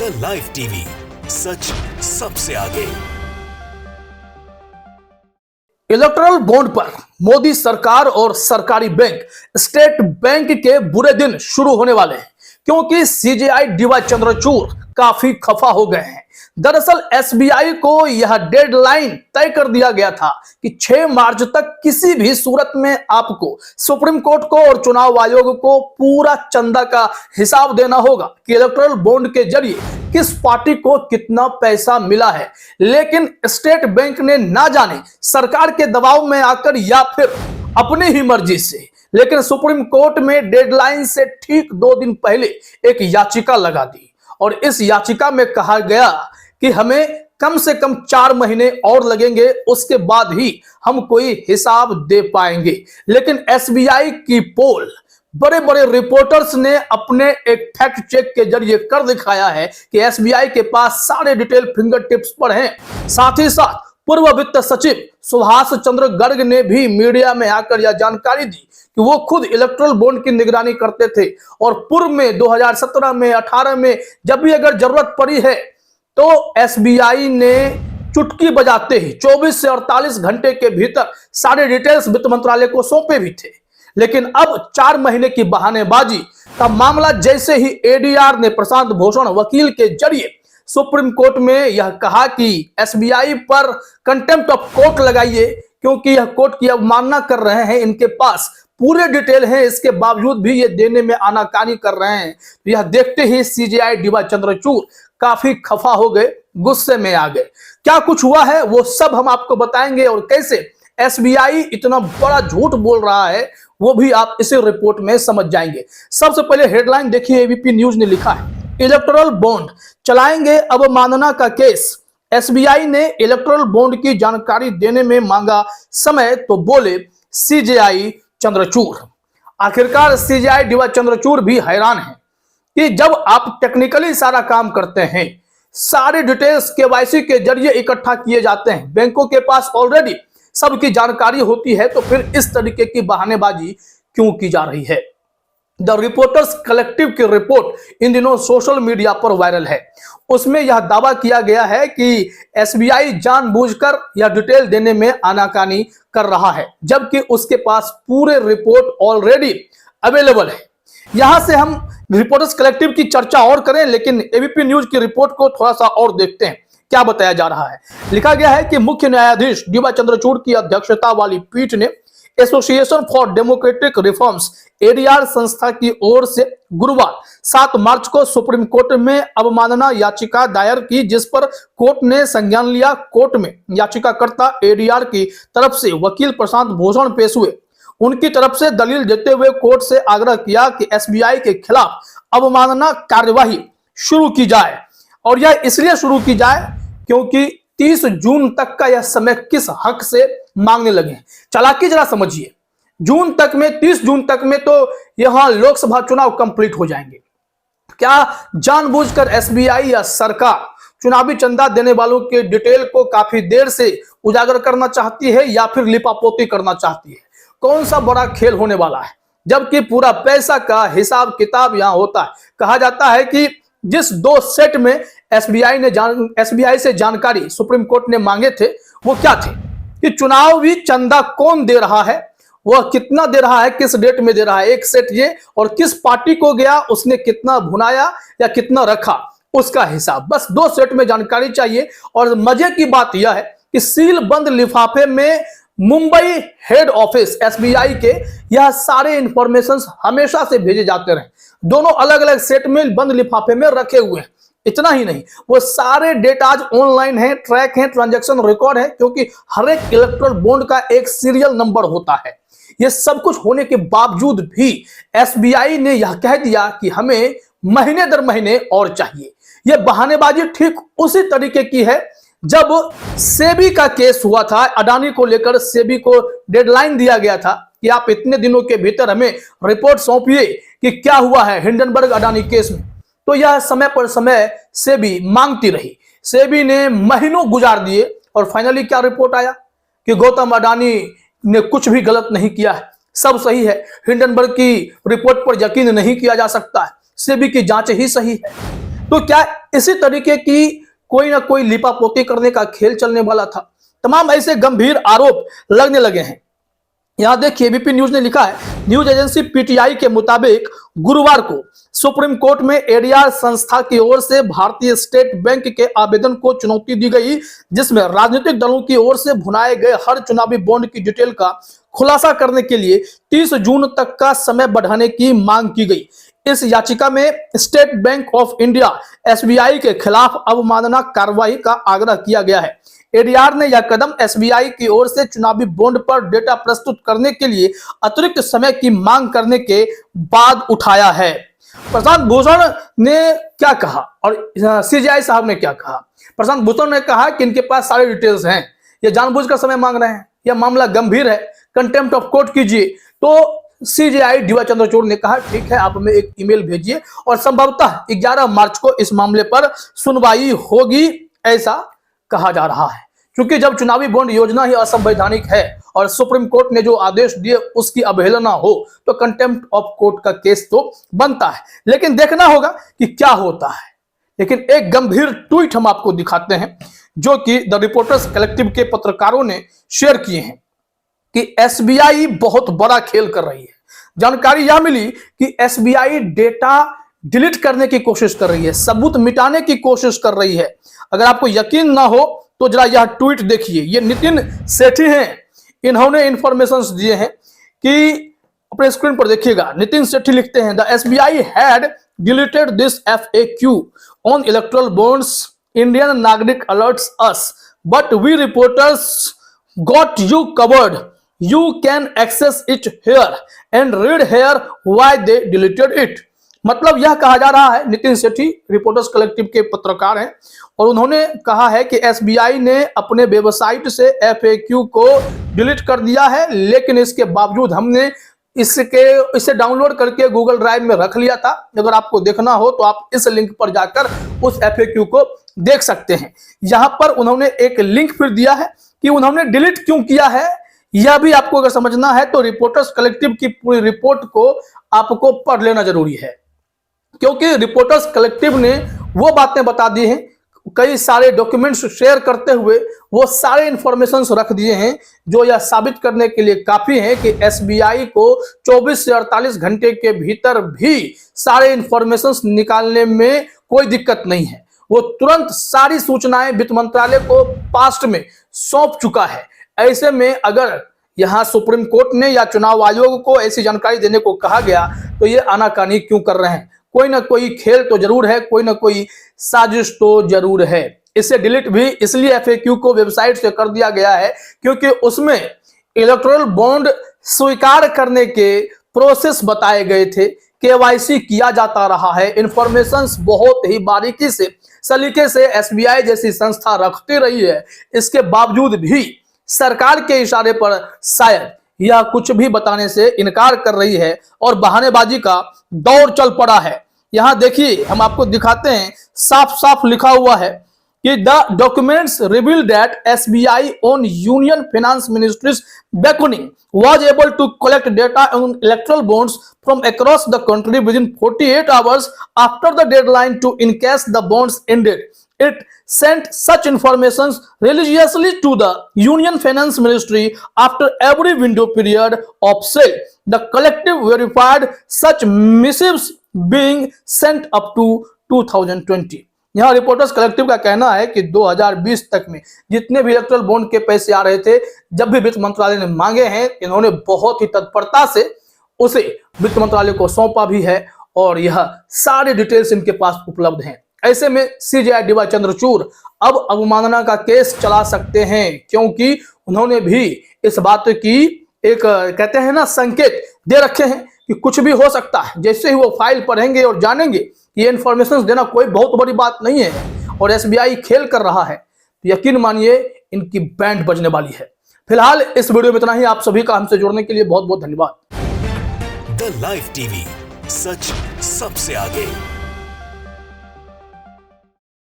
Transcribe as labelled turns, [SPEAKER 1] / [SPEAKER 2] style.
[SPEAKER 1] India live TV, सच सबसे आगे।
[SPEAKER 2] Electoral bond पर मोदी सरकार और सरकारी बैंक स्टेट बैंक के बुरे दिन शुरू होने वाले हैं, क्योंकि सीजेआई डीवाई चंद्रचूड़ काफी खफा हो गए हैं। दरअसल एसबीआई को यह डेडलाइन तय कर दिया गया था कि 6 मार्च तक किसी भी सूरत में आपको सुप्रीम कोर्ट को और चुनाव आयोग को पूरा चंदा का हिसाब देना होगा कि इलेक्टोरल बॉन्ड के जरिए किस पार्टी को कितना पैसा मिला है। लेकिन स्टेट बैंक ने ना जाने सरकार के दबाव में आकर या फिर अपनी ही मर्जी से, लेकिन सुप्रीम कोर्ट में डेडलाइन से ठीक 2 दिन पहले एक याचिका लगा दी और इस याचिका में कहा गया कि हमें कम से कम 4 महीने और लगेंगे, उसके बाद ही हम कोई हिसाब दे पाएंगे। लेकिन एसबीआई की पोल बड़े बड़े रिपोर्टर्स ने अपने एक फैक्ट चेक के जरिए कर दिखाया है कि एसबीआई के पास सारे डिटेल फिंगर टिप्स पर हैं। साथ ही साथ पूर्व वित्त सचिव सुभाष चंद्र गर्ग ने भी मीडिया में आकर यह जानकारी दी कि वो खुद इलेक्टोरल बॉन्ड की निगरानी करते थे और पूर्व में 2017 में 18 में जब भी अगर जरूरत पड़ी है तो एसबीआई ने चुटकी बजाते ही 24 से 48 घंटे के भीतर सारे डिटेल्स वित्त मंत्रालय को सौंपे भी थे। लेकिन अब 4 महीने की बहानेबाजी का मामला जैसे ही एडीआर ने प्रशांत भूषण वकील के जरिए सुप्रीम कोर्ट में यह कहा कि एसबीआई पर कंटेम्प्ट ऑफ कोर्ट लगाइए, क्योंकि यह कोर्ट की अवमानना कर रहे हैं, इनके पास पूरे डिटेल हैं, इसके बावजूद भी ये देने में आनाकानी कर रहे हैं। तो यह देखते ही सीजेआई डीवाई चंद्रचूड़ काफी खफा हो गए, गुस्से में आ गए। क्या कुछ हुआ है वो सब हम आपको बताएंगे और कैसे एसबीआई इतना बड़ा झूठ बोल रहा है वो भी आप इसी रिपोर्ट में समझ जाएंगे। सबसे पहले हेडलाइन देखिए, एबीपी न्यूज ने लिखा है, इलेक्टोरल बॉन्ड चलाएंगे अवमानना का केस। एसबीआई ने इलेक्टोरल बॉन्ड की जानकारी देने में मांगा समय तो बोले सीजेआई चंद्रचूड़। आखिरकार सीजेआई डीवाई चंद्रचूड़ भी हैरान है कि जब आप टेक्निकली सारा काम करते हैं, सारे डिटेल्स केवाईसी के जरिए इकट्ठा किए जाते हैं, बैंकों के पास ऑलरेडी सबकी जानकारी होती है, तो फिर इस तरीके की बहानेबाजी क्यों की जा रही है। द रिपोर्टर्स कलेक्टिव की रिपोर्ट इन दिनों सोशल मीडिया पर वायरल है। उसमें यह दावा किया गया है कि एसबीआई जानबूझकर यह डिटेल देने में आनाकानी कर रहा है, जबकि उसके पास पूरे रिपोर्ट ऑलरेडी अवेलेबल है। यहां से हम रिपोर्टर्स कलेक्टिव की चर्चा और करें, लेकिन एबीपी न्यूज की रिपोर्ट को थोड़ा सा और देखते हैं क्या बताया जा रहा है। लिखा गया है कि मुख्य न्यायाधीश डीवाई चंद्रचूड़ की अध्यक्षता वाली पीठ ने association for democratic reforms ADR संस्था की ओर से गुरुवार 7 मार्च को सुप्रीम कोर्ट में अवमानना याचिका दायर की, जिस पर कोर्ट ने संज्ञान लिया। कोर्ट में याचिकाकर्ता एडीआर की तरफ से वकील प्रशांत भूषण पेश हुए। उनकी तरफ से दलील देते हुए कोर्ट से आग्रह किया कि एसबीआई के खिलाफ अवमानना कार्यवाही शुरू की जाए, और यह इसलिए शुरू की जाए क्योंकि 30 जून तक का यह समय किस हक से मांगने लगे। चालाकी जरा समझिए, जून तक में 30 जून तक में तो यहां लोकसभा चुनाव कंप्लीट हो जाएंगे। क्या जानबूझकर एसबीआई या सरकार चुनावी चंदा देने वालों के डिटेल को काफी देर से उजागर करना चाहती है या फिर लिपापोती करना चाहती है? कौन सा बड़ा खेल होने वाला है, जबकि पूरा पैसा का हिसाब किताब यहां होता है। कहा जाता है कि जिस 2 सेट में एसबीआई से जानकारी सुप्रीम कोर्ट ने मांगे थे वो क्या थे कि चुनावी चंदा कौन दे रहा है, वह कितना दे रहा है, किस डेट में दे रहा है, एक सेट ये, और किस पार्टी को गया, उसने कितना भुनाया या कितना रखा, उसका हिसाब। बस 2 सेट में जानकारी चाहिए। और मजे की बात यह है कि सील बंद लिफाफे में मुंबई हेड ऑफिस एसबीआई के यह सारे इंफॉर्मेशन हमेशा से भेजे जाते रहे, दोनों अलग अलग सेट में बंद लिफाफे में रखे हुए हैं। इतना ही नहीं, वो सारे डेटा आज ऑनलाइन है, ट्रैक है, ट्रांजैक्शन रिकॉर्ड है, क्योंकि हर एक इलेक्टोरल बॉन्ड का एक सीरियल नंबर होता है। ये सब कुछ होने के बावजूद भी एसबीआई ने यह कह दिया कि हमें महीने दर महीने और चाहिए। यह बहानेबाजी ठीक उसी तरीके की है जब सेबी का केस हुआ था, अडानी को लेकर सेबी को डेडलाइन दिया गया था कि आप इतने दिनों के भीतर हमें रिपोर्ट सौंपिए कि क्या हुआ है हिंडनबर्ग अडानी केस में। तो यह समय पर समय सेबी मांगती रही, सेबी ने महीनों गुजार दिए और फाइनली क्या रिपोर्ट आया कि गौतम अडानी ने कुछ भी गलत नहीं किया है, सब सही है। हिंडनबर्ग की रिपोर्ट पर यकीन नहीं किया जा सकता है, सेबी की जांच ही सही है। तो क्या इसी तरीके की कोई ना कोई लिपापोती करने का खेल चलने वाला था? तमाम ऐसे गंभीर आरोप लगने लगे हैं। यहां देखिए, एबीपी न्यूज ने लिखा है, न्यूज एजेंसी पीटीआई के मुताबिक गुरुवार को सुप्रीम कोर्ट में एडीआर संस्था की ओर से भारतीय स्टेट बैंक के आवेदन को चुनौती दी गई, जिसमें राजनीतिक दलों की ओर से भुनाए गए हर चुनावी बॉन्ड की डिटेल का खुलासा करने के लिए 30 जून तक का समय बढ़ाने की मांग की गई। इस याचिका में state bank of India SBI के खिलाफ अवमानना कार्रवाई का आग्रह किया गया है। एडीआर ने यह कदम एसबीआई की ओर से चुनावी बॉन्ड पर डेटा प्रस्तुत करने के लिए अतिरिक्त समय की मांग करने के बाद उठाया है। प्रशांत भूषण ने क्या कहा और सीजीआई साहब ने क्या कहा? प्रशांत भूषण ने कहा कि इनके पास सारे डिटेल्स हैं, ये जानबूझकर समय मांग रहे हैं, यह मामला गंभीर है, कंटेम्प्ट ऑफ कोर्ट कीजिए। तो सीजीआई डीवाई चंद्रचूड़ ने कहा ठीक है, आप हमें एक ईमेल भेजिए और संभवतः 11 मार्च को इस मामले पर सुनवाई होगी, ऐसा कहा जा रहा है। क्योंकि जब चुनावी बॉन्ड योजना ही असंवैधानिक है और सुप्रीम कोर्ट ने जो आदेश दिए उसकी अवहेलना हो तो कंटेम्प्ट ऑफ कोर्ट का केस तो बनता है। लेकिन देखना होगा कि क्या होता है। लेकिन एक गंभीर ट्वीट हम आपको दिखाते हैं जो कि द रिपोर्टर्स कलेक्टिव के पत्रकारों ने शेयर किए हैं कि एसबीआई बहुत बड़ा खेल कर रही है। जानकारी यह मिली कि एसबीआई डेटा डिलीट करने की कोशिश कर रही है, सबूत मिटाने की कोशिश कर रही है। अगर आपको यकीन ना हो तो जरा यह ट्वीट देखिए। ये नितिन सेठी हैं, इन्होंने इंफॉर्मेशन दिए हैं कि अपने स्क्रीन पर देखिएगा। नितिन सेठी लिखते हैं, the SBI had deleted this FAQ on electoral bonds, Indian नागरिक alerts us, but we reporters got you covered, you can access it here and read here why they deleted it. मतलब यह कहा जा रहा है, नितिन सेठी रिपोर्टर्स कलेक्टिव के पत्रकार हैं और उन्होंने कहा है कि एसबीआई ने अपने वेबसाइट से FAQ को डिलीट कर दिया है, लेकिन इसके बावजूद हमने इसे डाउनलोड करके गूगल ड्राइव में रख लिया था। अगर आपको देखना हो तो आप इस लिंक पर जाकर उस FAQ को देख सकते हैं। यहां पर उन्होंने एक लिंक फिर दिया है कि उन्होंने डिलीट क्यों किया है, यह भी आपको अगर समझना है तो रिपोर्टर्स कलेक्टिव की पूरी रिपोर्ट को आपको पढ़ लेना जरूरी है। क्योंकि रिपोर्टर्स कलेक्टिव ने वो बातें बता दी हैं, कई सारे डॉक्यूमेंट्स शेयर करते हुए वो सारे इंफॉर्मेशंस रख दिए हैं जो यह साबित करने के लिए काफी है कि एसबीआई को 24 से 48 घंटे के भीतर भी सारे इंफॉर्मेशंस निकालने में कोई दिक्कत नहीं है। वो तुरंत सारी सूचनाएं वित्त मंत्रालय को पास्ट में सौंप चुका है। ऐसे में अगर यहां सुप्रीम कोर्ट ने या चुनाव आयोग को ऐसी जानकारी देने को कहा गया तो ये आनाकानी क्यों कर रहे हैं? कोई ना कोई खेल तो जरूर है, कोई ना कोई साजिश तो जरूर है। इसे डिलीट भी इसलिए FAQ को वेबसाइट से कर दिया गया है क्योंकि उसमें इलेक्टोरल बॉन्ड स्वीकार करने के प्रोसेस बताए गए थे, KYC किया जाता रहा है, इंफॉर्मेशंस बहुत ही बारीकी से सलीके से एसबीआई जैसी संस्था रखती रही है। इसके बावजूद भी सरकार के इशारे पर शायद यह कुछ भी बताने से इनकार कर रही है और बहानेबाजी का दौर चल पड़ा है। यहां देखिए, हम आपको दिखाते हैं, साफ साफ लिखा हुआ है कि the documents reveal that SBI on union finance ministries beckoning was able to collect data on electoral bonds from across the country within 48 hours after the deadline to encash the bonds ended. It sent such information religiously to the Union Finance Ministry after every window period of sale. The collective verified such missives being sent up to 2020. यहाँ reporters collective का कहना है कि 2020 तक में जितने भी erectile bond के पैसे आ रहे थे, जब भी वित्त मंत्रालय ने मांगे हैं, इन्होंने बहुत ही तत्परता से उसे वित्त मंत्रालय को सौंपा भी है और यह सारे डिटेल्स इनके पास उपलब्ध हैं। ऐसे में सीजीआई डीवाई चंद्रचूड़ अब अवमानना का केस चला सकते हैं क्योंकि उन्होंने भी इस बात की एक कहते हैं ना संकेत दे रखे हैं कि कुछ भी हो सकता है। जैसे ही वो फाइल पढ़ेंगे और जानेंगे कि ये इन्फॉर्मेशन देना कोई बहुत बड़ी बात नहीं है और एसबीआई खेल कर रहा है, तो यकीन मानिए इनकी बैंड बजने वाली है। फिलहाल इस वीडियो में इतना ही। आप सभी का हमसे जुड़ने के लिए बहुत बहुत धन्यवाद।
[SPEAKER 1] द लाइव टीवी, सच सबसे आगे।